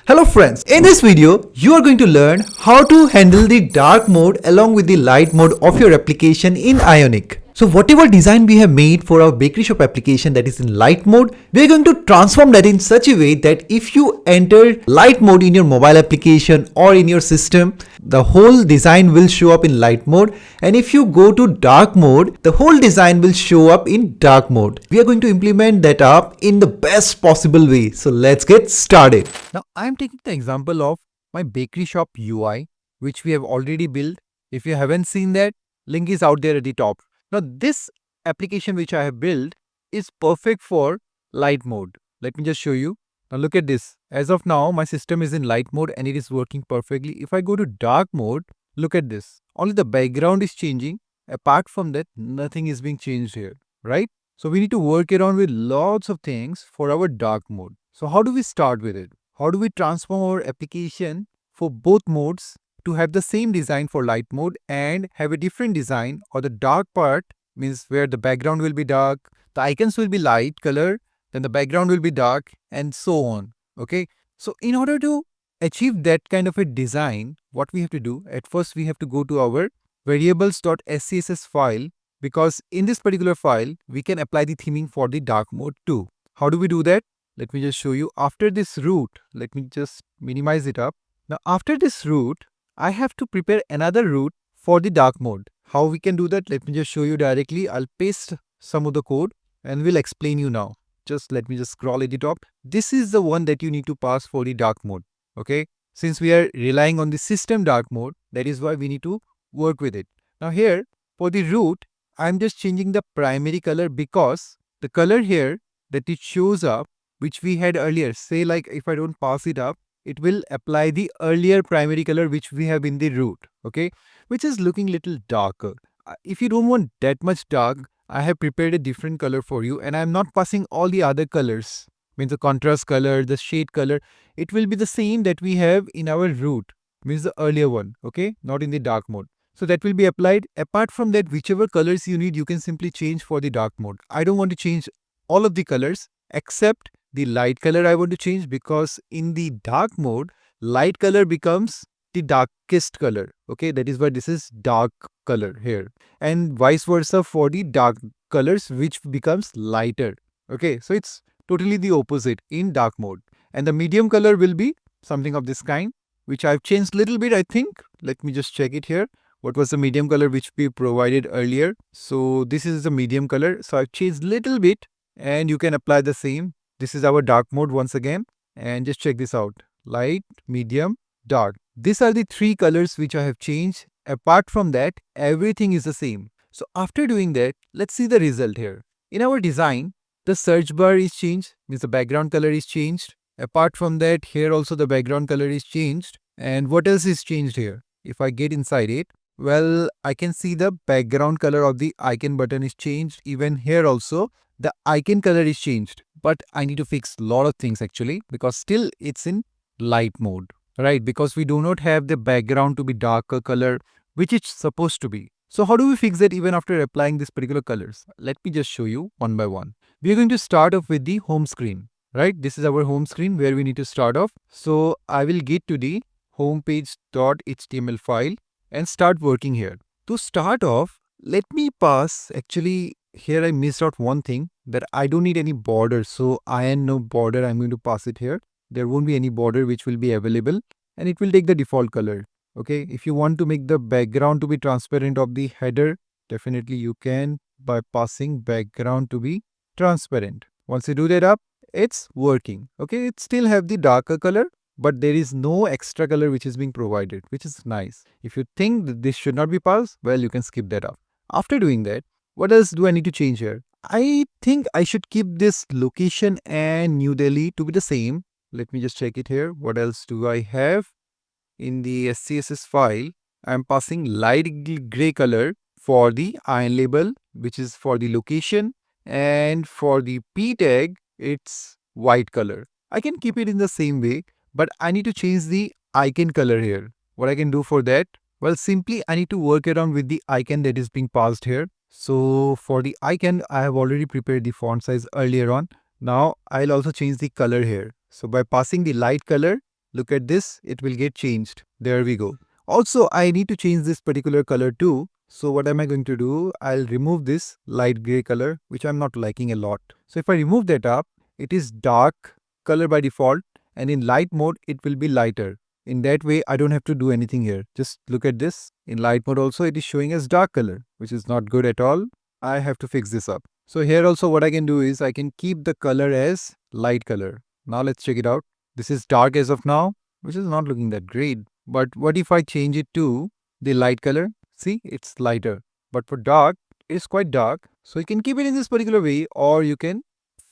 Hello friends, in this video you are going to learn how to handle the dark mode along with the light mode of your application in Ionic. So whatever design we have made for our bakery shop application that is in light mode, we are going to transform that in such a way that if you enter light mode in your mobile application or in your system, the whole design will show up in light mode, and if you go to dark mode, the whole design will show up in dark mode. We are going to implement that up in the best possible way. So let's get started. Now I am taking the example of my bakery shop UI, which we have already built. If you haven't seen that, link is out there at the top. Now this application which I have built is perfect for light mode. Let me just show you. Now look at this. As of now, my system is in light mode and it is working perfectly. If I go to dark mode, look at this. Only the background is changing. Apart from that, nothing is being changed here, right? So we need to work around with lots of things for our dark mode. So how do we start with it? How do we transform our application for both modes to have the same design for light mode and have a different design, or the dark part means where the background will be dark, the icons will be light color, then the background will be dark, and so on. Okay. So in order to achieve that kind of a design, what we have to do, at first we have to go to our variables.scss file, because in this particular file, we can apply the theming for the dark mode too. How do we do that? Let me just show you. After this root, let me just minimize it up. Now after this root, I have to prepare another root for the dark mode. How we can do that? Let me just show you directly. I'll paste some of the code and we'll explain you now. Let me just scroll at the top. This is the one that you need to pass for the dark mode. Okay. Since we are relying on the system dark mode, that is why we need to work with it. Now here for the root, I'm just changing the primary color because the color here that it shows up, which we had earlier, say like if I don't pass it up, it will apply the earlier primary color which we have in the root, okay, which is looking little darker. If you don't want that much dark, I have prepared a different color for you, and I'm not passing all the other colors, means the contrast color, the shade color. It will be the same that we have in our root, means the earlier one, okay, not in the dark mode. So that will be applied. Apart from that, whichever colors you need, you can simply change for the dark mode. I don't want to change all of the colors except the light color I want to change, because in the dark mode, light color becomes the darkest color. Okay, that is why this is dark color here, and vice versa for the dark colors, which becomes lighter. Okay, so it's totally the opposite in dark mode. And the medium color will be something of this kind, which I've changed little bit, I think. Let me just check it here. What was the medium color which we provided earlier? So this is the medium color. So I've changed little bit, and you can apply the same. This is our dark mode once again, and just check this out. Light, medium, dark. These are the three colors which I have changed. Apart from that, everything is the same. So after doing that, let's see the result here. In our design, the search bar is changed, means the background color is changed. Apart from that, here also the background color is changed. And what else is changed here? If I get inside it, well, I can see the background color of the icon button is changed. Even here also, the icon color is changed. But I need to fix a lot of things actually, because still it's in light mode, right? Because we do not have the background to be darker color, which it's supposed to be. So how do we fix that even after applying these particular colors? Let me just show you one by one. We are going to start off with the home screen, right? This is our home screen where we need to start off. So I will get to the homepage.html file and start working here. To start off, let me pass, actually here I missed out one thing, that I don't need any border. So no border, I'm going to pass it here. There won't be any border which will be available, and it will take the default color. Okay, if you want to make the background to be transparent of the header, definitely you can by passing background to be transparent. Once you do that up, it's working. Okay, it still have the darker color, but there is no extra color which is being provided, which is nice. If you think that this should not be passed, well, you can skip that up. After doing that, what else do I need to change here? I think I should keep this location and New Delhi to be the same. Let me just check it here. What else do I have? In the SCSS file, I'm passing light gray color for the ion label, which is for the location, and for the p tag, it's white color. I can keep it in the same way, but I need to change the icon color here. What I can do for that? Well, simply I need to work around with the icon that is being passed here. So for the icon, I have already prepared the font size earlier on. Now I'll also change the color here. So by passing the light color, look at this, it will get changed. There we go. Also, I need to change this particular color too. So what am I going to do? I'll remove this light gray color, which I'm not liking a lot. So if I remove that up, it is dark color by default, and in light mode, it will be lighter. In that way, I don't have to do anything here. Just look at this. In light mode also, it is showing as dark color, which is not good at all. I have to fix this up. So here also what I can do is I can keep the color as light color. Now let's check it out. This is dark as of now, which is not looking that great. But what if I change it to the light color? See, it's lighter. But for dark, it's quite dark. So you can keep it in this particular way, or you can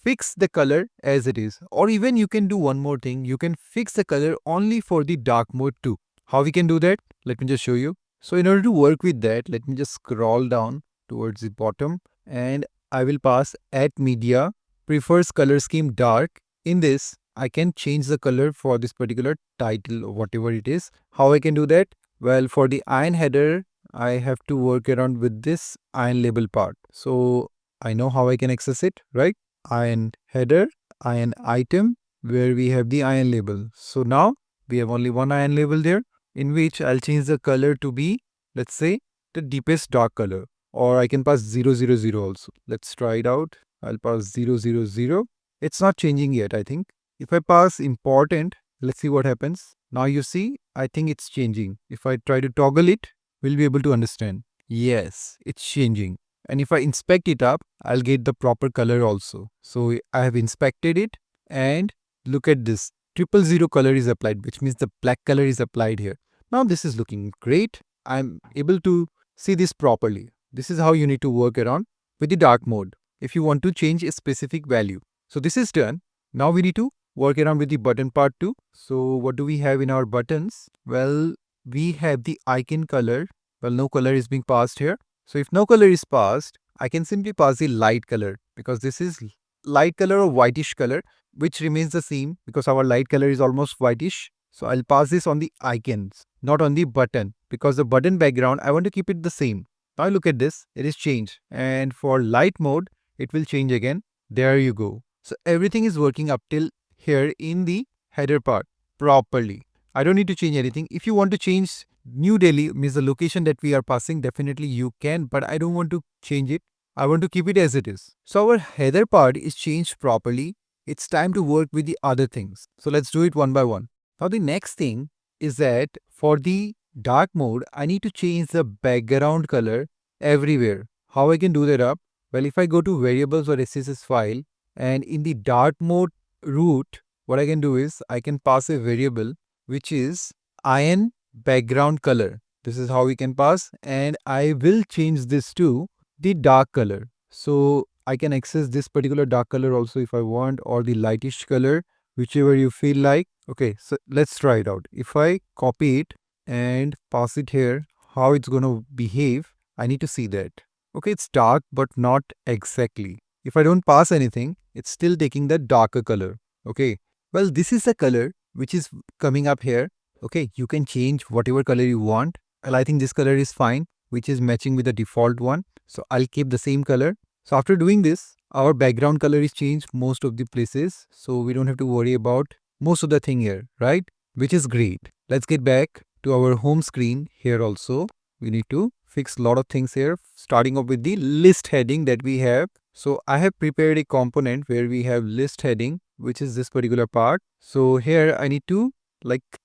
fix the color as it is. Or even you can do one more thing. You can fix the color only for the dark mode too. How we can do that? Let me just show you. So in order to work with that, let me just scroll down towards the bottom, and I will pass at media prefers color scheme dark. In this, I can change the color for this particular title or whatever it is. How I can do that? Well, for the iron header, I have to work around with this iron label part. So I know how I can access it, right? Iron header, iron item, where we have the iron label. So now we have only one iron label there, in which I'll change the color to be, let's say, the deepest dark color. Or I can pass 000 also. Let's try it out. I'll pass 000. It's not changing yet, I think. If I pass important, let's see what happens. Now you see, I think it's changing. If I try to toggle it, we'll be able to understand. Yes, it's changing. And if I inspect it up, I'll get the proper color also. So I have inspected it, and look at this. 000 color is applied, which means the black color is applied here. Now this is looking great. I'm able to see this properly. This is how you need to work around with the dark mode if you want to change a specific value. So this is done. Now we need to work around with the button part too. So what do we have in our buttons? Well, we have the icon color. Well, no color is being passed here. So if no color is passed, I can simply pass the light color, because this is light color or whitish color, which remains the same because our light color is almost whitish. So I'll pass this on the icons, not on the button, because the button background, I want to keep it the same. Now look at this, it is changed, and for light mode, it will change again. There you go. So everything is working up till here in the header part properly. I don't need to change anything. If you want to change New Delhi, means the location that we are passing, definitely you can, but I don't want to change it. I want to keep it as it is. So our header part is changed properly. It's time to work with the other things. So let's do it one by one. Now the next thing is that for the dark mode, I need to change the background color everywhere. How I can do that up? Well, if I go to variables or SCSS file, and in the dark mode root, what I can do is I can pass a variable which is iron background color. This is how we can pass, and I will change this to the dark color. So I can access this particular dark color also if I want, or the lightish color, whichever you feel like. Okay, so let's try it out. If I copy it and pass it here, how it's going to behave, I need to see that. Okay, it's dark, but not exactly. If I don't pass anything, it's still taking the darker color. Okay, well, this is the color which is coming up here. Okay, you can change whatever color you want. Well, I think this color is fine, which is matching with the default one. So I'll keep the same color. So after doing this, our background color is changed most of the places. So we don't have to worry about most of the thing here, right? Which is great. Let's get back to our home screen here also. We need to fix a lot of things here, starting off with the list heading that we have. So I have prepared a component where we have list heading, which is this particular part. So here I need to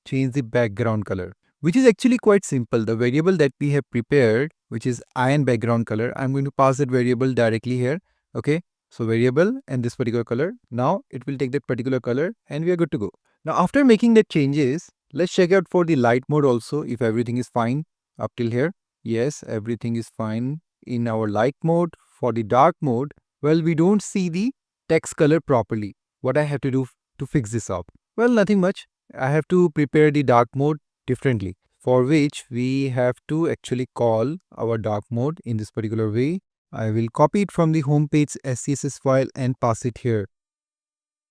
change the background color, which is actually quite simple. The variable that we have prepared, which is iron background color, I'm going to pass that variable directly here. Okay, so variable and this particular color. Now it will take that particular color and we are good to go. Now after making the changes, let's check out for the light mode also if everything is fine up till here. Yes, everything is fine in our light mode. For the dark mode, well, we don't see the text color properly. What I have to do to fix this up? Well, nothing much. I have to prepare the dark mode differently, for which we have to actually call our dark mode in this particular way. I will copy it from the home page SCSS file and pass it here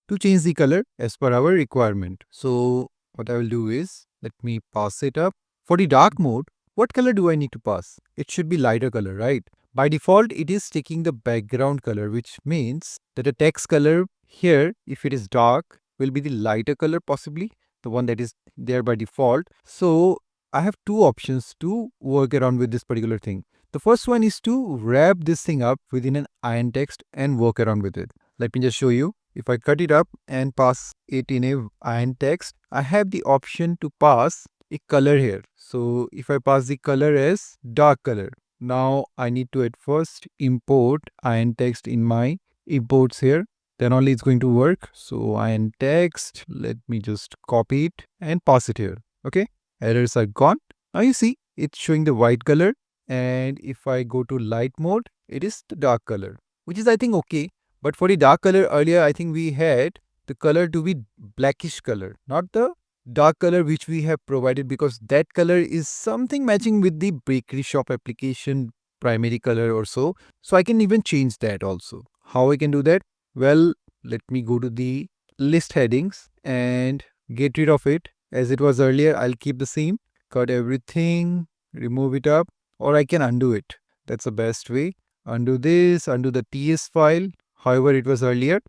to change the color as per our requirement. So what I will do is, let me pass it up. For the dark mode, what color do I need to pass? It should be lighter color, right? By default, it is taking the background color, which means that the text color here, if it is dark, will be the lighter color possibly. the one that is there by default. So I have two options to work around with this particular thing. The first one is to wrap this thing up within an ion text and work around with it. Let me just show you. If I cut it up and pass it in a ion text, I have the option to pass a color here. So if I pass the color as dark color, now I need to at first import ion text in my imports here. Then only it's going to work. So ion text, let me just copy it and pass it here. Okay, errors are gone. Now you see it's showing the white color, and if I go to light mode, it is the dark color, which is I think okay. But for the dark color earlier, I think we had the color to be blackish color, not the dark color which we have provided, because that color is something matching with the bakery shop application primary color or so. So I can even change that also. How I can do that? Well, let me go to the list headings and get rid of it as it was earlier. I'll keep the same, cut everything, remove it up, or I can undo it. That's the best way. Undo this, undo the TS file, however it was earlier.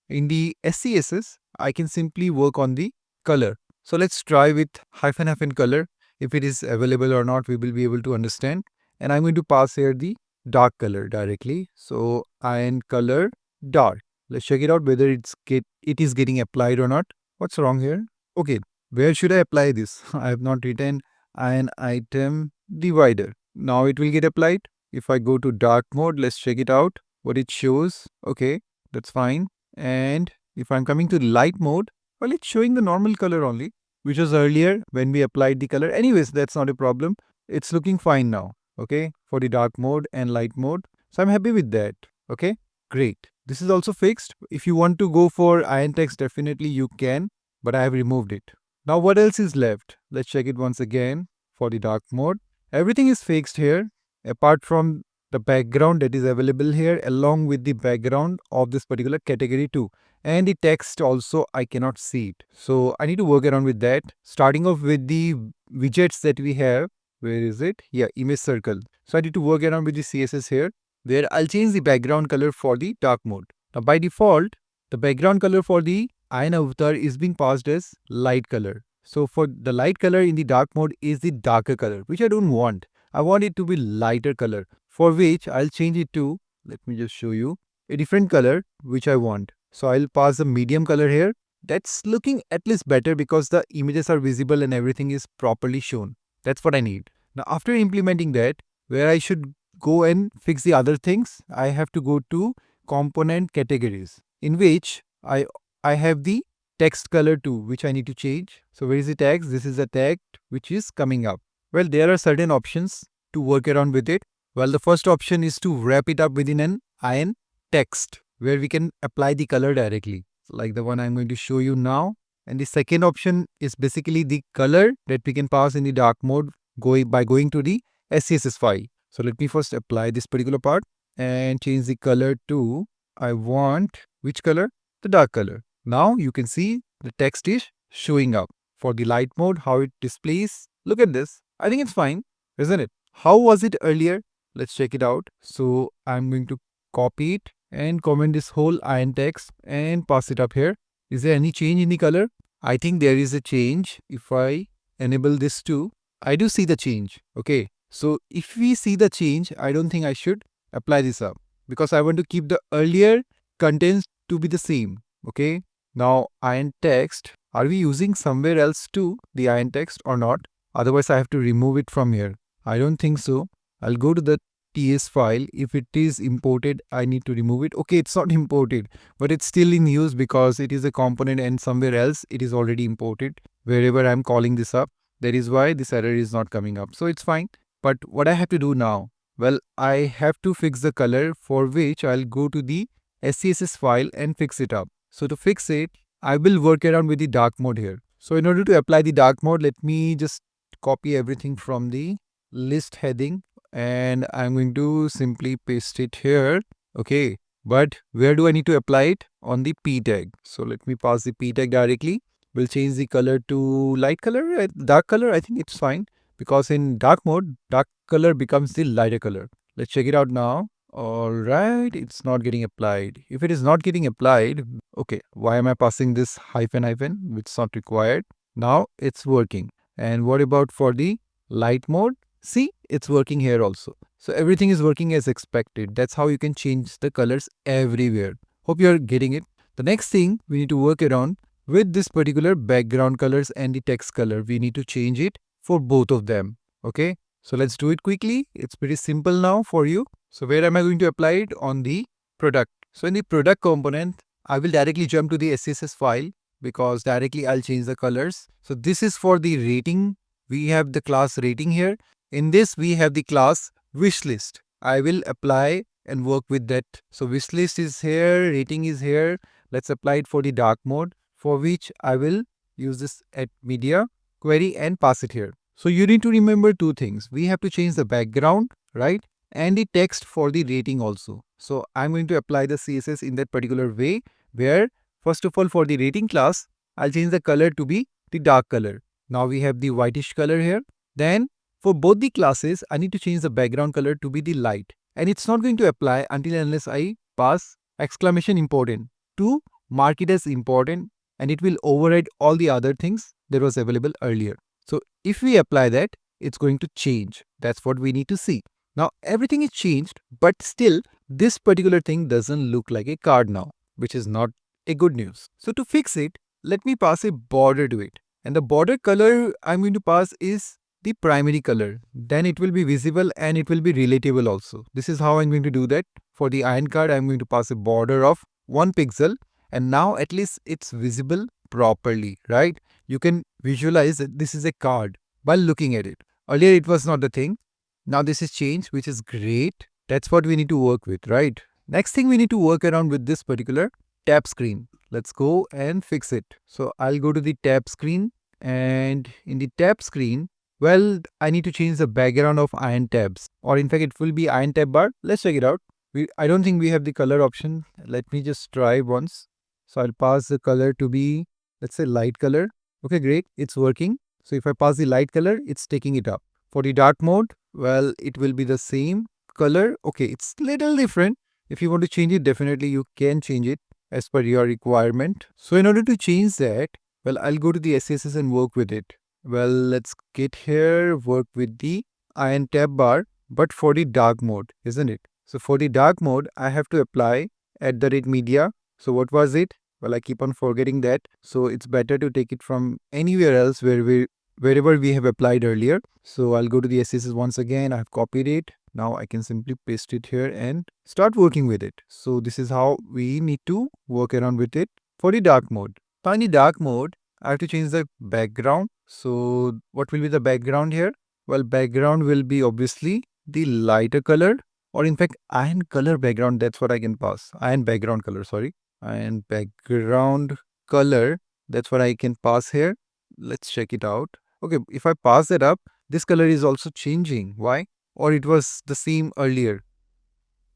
In the SCSS, I can simply work on the color. So let's try with hyphen color. If it is available or not, we will be able to understand. And I'm going to pass here the dark color directly. So ion color dark. Let's check it out whether it is getting applied or not. What's wrong here? Okay, where should I apply this? I have not written ion item divider. Now it will get applied. If I go to dark mode, let's check it out. What it shows. Okay, that's fine. And if I'm coming to light mode, well, it's showing the normal color only, which was earlier when we applied the color. Anyways, that's not a problem. It's looking fine now, okay, for the dark mode and light mode. So I'm happy with that, okay, great. This is also fixed. If you want to go for ion text, definitely you can, but I have removed it. Now what else is left? Let's check it once again for the dark mode. Everything is fixed here, apart from the background that is available here along with the background of this particular category too. And the text also, I cannot see it. So I need to work around with that. Starting off with the widgets that we have. Where is it? Yeah, image circle. So I need to work around with the CSS here, where I'll change the background color for the dark mode. Now by default, the background color for the ion avatar is being passed as light color. So for the light color in the dark mode is the darker color, which I don't want. I want it to be lighter color, for which I'll change it to, let me just show you, a different color which I want. So I'll pass the medium color here. That's looking at least better because the images are visible and everything is properly shown. That's what I need. Now after implementing that, where I should go and fix the other things, I have to go to component categories, in which I have the text color too, which I need to change. So where is the text? This is the text which is coming up. Well, there are certain options to work around with it. Well, the first option is to wrap it up within an ion text where we can apply the color directly, like the one I'm going to show you now. And the second option is basically the color that we can pass in the dark mode by going to the SCSS file. So let me first apply this particular part and change the color to, I want which color? The dark color. Now you can see the text is showing up. For the light mode, how it displays. Look at this. I think it's fine, isn't it? How was it earlier? Let's check it out. So I'm going to copy it and comment this whole ion text and pass it up here. Is there any change in the color? I think there is a change. If I enable this too, I do see the change. Okay. So if we see the change, I don't think I should apply this up because I want to keep the earlier contents to be the same. Okay. Now ion text, are we using somewhere else too the ion text or not? Otherwise I have to remove it from here. I don't think so. I'll go to the TS file. If it is imported, I need to remove it. Okay, it's not imported, but it's still in use because it is a component and somewhere else it is already imported. Wherever I'm calling this up, that is why this error is not coming up. So it's fine. But what I have to do now? Well, I have to fix the color, for which I'll go to the SCSS file and fix it up. So to fix it, I will work around with the dark mode here. So in order to apply the dark mode, let me just copy everything from the list heading and I'm going to simply paste it here. Okay, but where do I need to apply it? On the P tag. So let me pass the P tag directly. We'll change the color to light color, dark color. I think it's fine because in dark mode, dark color becomes the lighter color. Let's check it out now. Alright, it's not getting applied. If it is not getting applied, okay, why am I passing this hyphen? It's not required. Now it's working. And what about for the light mode? See, it's working here also. So everything is working as expected. That's how you can change the colors everywhere. Hope you're getting it. The next thing we need to work around with this particular background colors and the text color. We need to change it for both of them. Okay. So let's do it quickly. It's pretty simple now for you. So where am I going to apply it? On the product. So in the product component, I will directly jump to the SCSS file because directly I'll change the colors. So this is for the rating. We have the class rating here. In this, we have the class wishlist. I will apply and work with that. So wishlist is here, rating is here. Let's apply it for the dark mode, for which I will use this at media query and pass it here. So you need to remember two things. We have to change the background, right? And the text for the rating also. So I'm going to apply the CSS in that particular way where first of all for the rating class, I'll change the color to be the dark color. Now we have the whitish color here. Then for both the classes, I need to change the background color to be the light. And it's not going to apply until unless I pass exclamation important to mark it as important, and it will override all the other things that was available earlier. So if we apply that, it's going to change. That's what we need to see. Now everything is changed, but still this particular thing doesn't look like a card now, which is not a good news. So to fix it, let me pass a border to it. And the border color I'm going to pass is the primary color. Then it will be visible and it will be relatable also. This is how I'm going to do that. For the iron card, I'm going to pass a border of 1 pixel, and now at least it's visible properly, right? You can visualize that this is a card by looking at it. Earlier it was not the thing. Now this is changed, which is great. That's what we need to work with, right? Next thing we need to work around with this particular tab screen. Let's go and fix it. So I'll go to the tab screen, and in the tab screen, well, I need to change the background of iron tabs, or in fact it will be iron tab bar. Let's check it out. I don't think we have the color option. Let me just try once. So I'll pass the color to be, let's say, light color. Okay, great. It's working. So if I pass the light color, it's taking it up. For the dark mode, well, it will be the same color. Okay, it's little different. If you want to change it, definitely you can change it as per your requirement. So in order to change that, well, I'll go to the SCSS and work with it. Well, let's get here, work with the iron tab bar, but for the dark mode, isn't it? So for the dark mode, I have to apply @media. So what was it? Well, I keep on forgetting that. So it's better to take it from anywhere else wherever we have applied earlier. So I'll go to the SCSS once again. I've copied it. Now I can simply paste it here and start working with it. So this is how we need to work around with it for the dark mode. Now in the dark mode, I have to change the background. So what will be the background here? Well, background will be obviously the lighter color, or in fact iron color background. That's what I can pass. Iron background color, sorry. Iron background color. That's what I can pass here. Let's check it out. Okay, if I pass that up, this color is also changing. Why? Or it was the same earlier.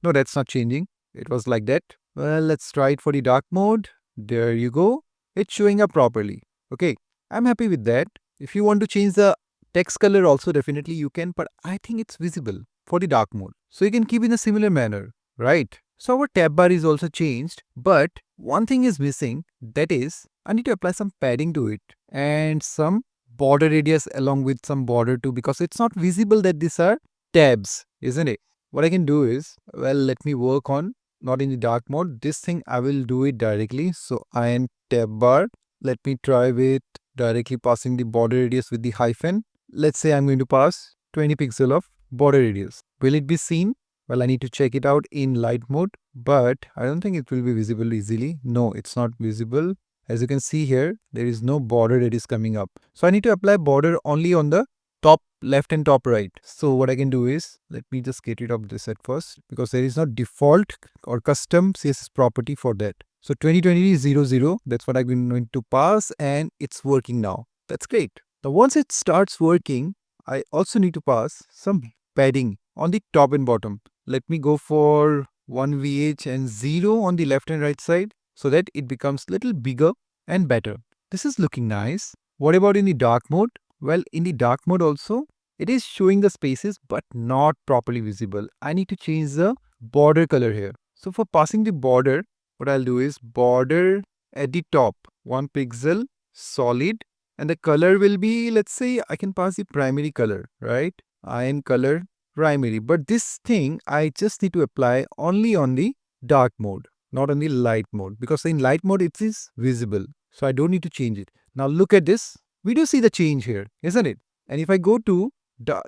No, that's not changing. It was like that. Well, let's try it for the dark mode. There you go. It's showing up properly. Okay, I'm happy with that. If you want to change the text color also, definitely you can, but I think it's visible for the dark mode. So you can keep in a similar manner, right? So our tab bar is also changed, but one thing is missing. That is, I need to apply some padding to it and some border radius along with some border too, because it's not visible that these are tabs, isn't it? What I can do is, well, let me work on, not in the dark mode. This thing I will do it directly. So iron tab bar. Let me try with directly passing the border radius with the hyphen. Let's say I'm going to pass 20 pixel of border radius. Will it be seen? Well, I need to check it out in light mode, but I don't think it will be visible easily. No, it's not visible. As you can see here, there is no border that is coming up. So I need to apply border only on the top left and top right. So what I can do is, let me just get rid of this at first, because there is no default or custom CSS property for that. So 2020 is 00. That's what I'm going to pass, and it's working now. That's great. Now once it starts working, I also need to pass some padding on the top and bottom. Let me go for 1 VH and 0 on the left and right side so that it becomes little bigger and better. This is looking nice. What about in the dark mode? Well, in the dark mode also, it is showing the spaces but not properly visible. I need to change the border color here. So for passing the border, what I'll do is border at the top, 1 pixel, solid, And the color will be, let's say I can pass the primary color, right? Iron color primary. But this thing I just need to apply only on the dark mode, not on the light mode, because in light mode it is visible. So I don't need to change it. Now look at this. We do see the change here, isn't it? And if I go to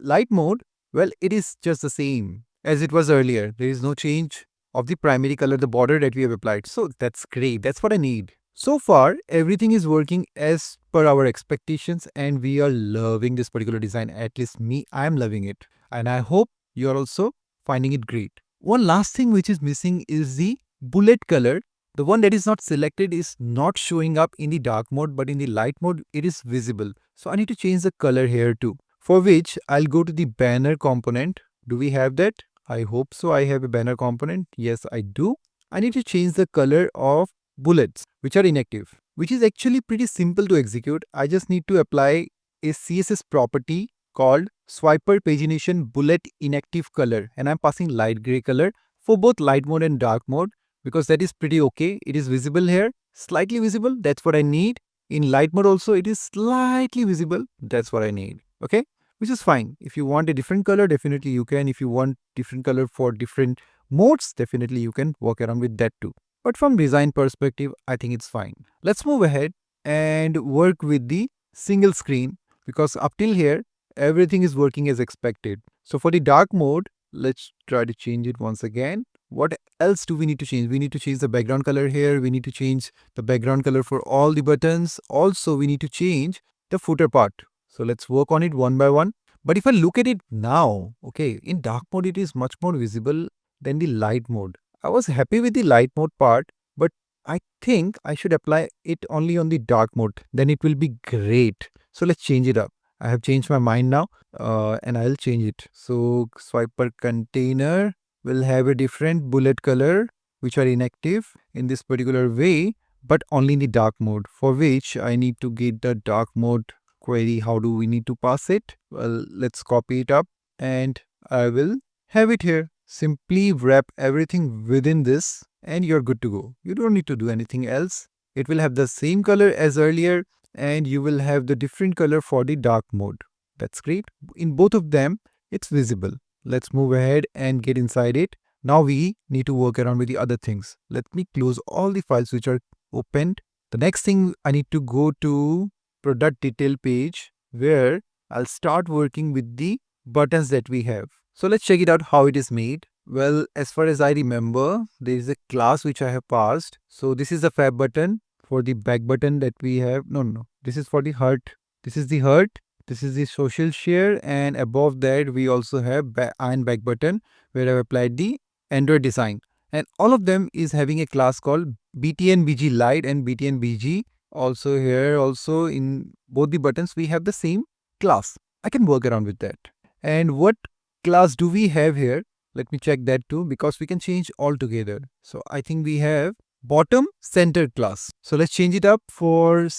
light mode, well, it is just the same as it was earlier. There is no change of the primary color, the border that we have applied. So that's great. That's what I need. So far, everything is working as per our expectations and we are loving this particular design. At least me, I am loving it. And I hope you are also finding it great. One last thing which is missing is the bullet color. The one that is not selected is not showing up in the dark mode, but in the light mode, it is visible. So I need to change the color here too. For which I'll go to the banner component. Do we have that? I hope so. I have a banner component. Yes, I do. I need to change the color of bullets which are inactive, which is actually pretty simple to execute. I just need to apply a CSS property called swiper pagination bullet inactive color, and I'm passing light gray color for both light mode and dark mode because that is pretty okay. It is visible here, slightly visible. That's what I need. In light mode also it is slightly visible. That's what I need. Okay, which is fine. If you want a different color, definitely you can. If you want different color for different modes, definitely you can work around with that too. But from design perspective, I think it's fine. Let's move ahead and work with the single screen because up till here, everything is working as expected. So for the dark mode, let's try to change it once again. What else do we need to change? We need to change the background color here. We need to change the background color for all the buttons. Also, we need to change the footer part. So let's work on it one by one. But if I look at it now, okay, in dark mode, it is much more visible than the light mode. I was happy with the light mode part, but I think I should apply it only on the dark mode. Then it will be great. So let's change it up. I have changed my mind now and I'll change it. So swiper container will have a different bullet color which are inactive in this particular way, but only in the dark mode, for which I need to get the dark mode query. How do we need to pass it? Well, let's copy it up and I will have it here. Simply wrap everything within this and you're good to go. You don't need to do anything else. It will have the same color as earlier and you will have the different color for the dark mode. That's great. In both of them, it's visible. Let's move ahead and get inside it. Now we need to work around with the other things. Let me close all the files which are opened. The next thing, I need to go to product detail page where I'll start working with the buttons that we have. So let's check it out how it is made. Well, as far as I remember, there is a class which I have passed. So this is the fab button for the back button that we have. No. This is for the heart. This is the heart. This is the social share. And above that, we also have iron back button where I've applied the Android design. And all of them is having a class called BTN-BG Lite and BTN-BG. Also here, also in both the buttons, we have the same class. I can work around with that. And what class do we have here? Let me check that too because we can change all together. So I think we have bottom center class. So let's change it up for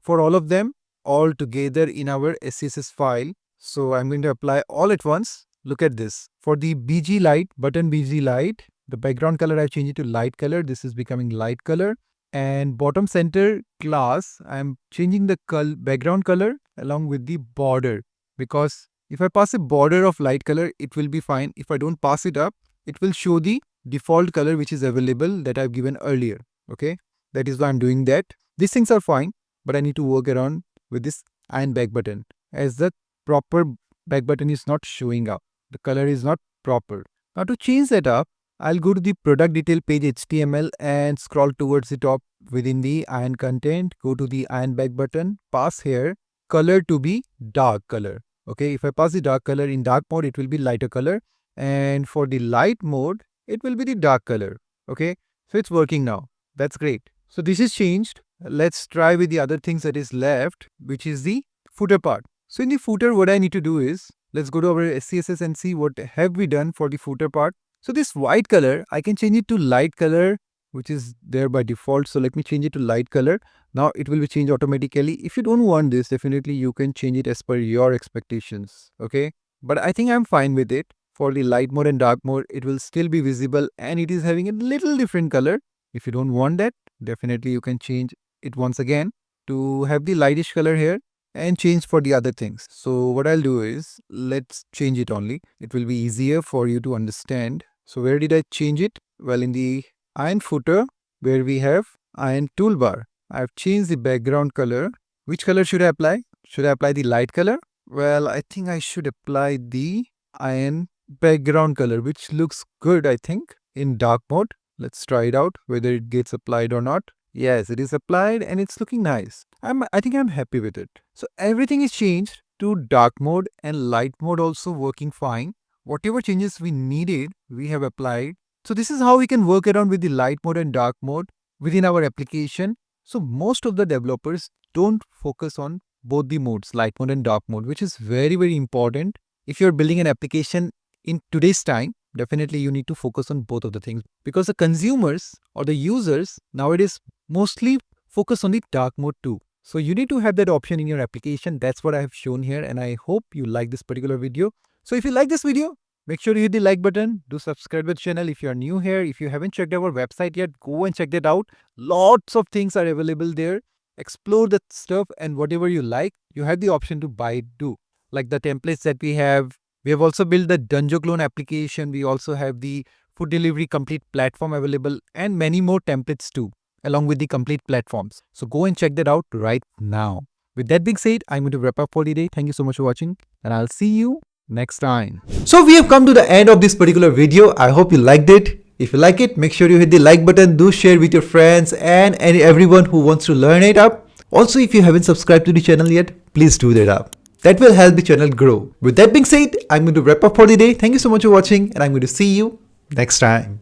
all of them all together in our SCSS file. So I'm going to apply all at once. Look at this. For the BG Lite, button BG Lite, the background color I've changed it to light color. This is becoming light color. And bottom center class, I'm changing the background color along with the border because if I pass a border of light color, it will be fine. If I don't pass it up, it will show the default color which is available that I've given earlier. Okay, that is why I'm doing that. These things are fine, but I need to work around with this iron back button as the proper back button is not showing up. The color is not proper. Now to change that up, I'll go to the product detail page HTML and scroll towards the top within the iron content. Go to the iron back button, pass here color to be dark color. Okay, if I pass the dark color in dark mode, it will be lighter color. And for the light mode, it will be the dark color. Okay, so it's working now. That's great. So this is changed. Let's try with the other things that is left, which is the footer part. So in the footer, what I need to do is, let's go to our SCSS and see what have we done for the footer part. So this white color, I can change it to light color, which is there by default. So let me change it to light color. Now it will be changed automatically. If you don't want this, definitely you can change it as per your expectations. Okay, but I think I'm fine with it. For the light mode and dark mode, it will still be visible and it is having a little different color. If you don't want that, definitely you can change it once again. to have the lightish color here and change for the other things. So what I'll do is, let's change it only. It will be easier for you to understand. So where did I change it? Well, in the iron footer where we have iron toolbar, I've changed the background color. Which color should I apply? Should I apply the light color? Well, I think I should apply the iron background color, which looks good, I think, in dark mode. Let's try it out, whether it gets applied or not. Yes, it is applied and it's looking nice. I think I'm happy with it. So everything is changed to dark mode and light mode also working fine. Whatever changes we needed, we have applied. So this is how we can work around with the light mode and dark mode within our application. So most of the developers don't focus on both the modes, light mode and dark mode, which is very, very important. If you're building an application in today's time, definitely you need to focus on both of the things, because the consumers or the users nowadays mostly focus on the dark mode too. So you need to have that option in your application. That's what I have shown here, and I hope you like this particular video. So if you like this video, make sure you hit the like button. Do subscribe to the channel if you are new here. If you haven't checked our website yet, go and check that out. Lots of things are available there. Explore that stuff, and whatever you like, you have the option to buy it too. Like the templates that we have. We have also built the Dungeon Clone application. We also have the food delivery complete platform available, and many more templates too, along with the complete platforms. So go and check that out right now. With that being said, I'm going to wrap up for the day. Thank you so much for watching, and I'll see you next time. So we have come to the end of this particular video. I hope you liked it. If you like it, make sure you hit the like button. Do share with your friends and everyone who wants to learn it up. Also, if you haven't subscribed to the channel yet, please do that up. That will help the channel grow. With that being said, I'm going to wrap up for the day. Thank you so much for watching, and I'm going to see you next time.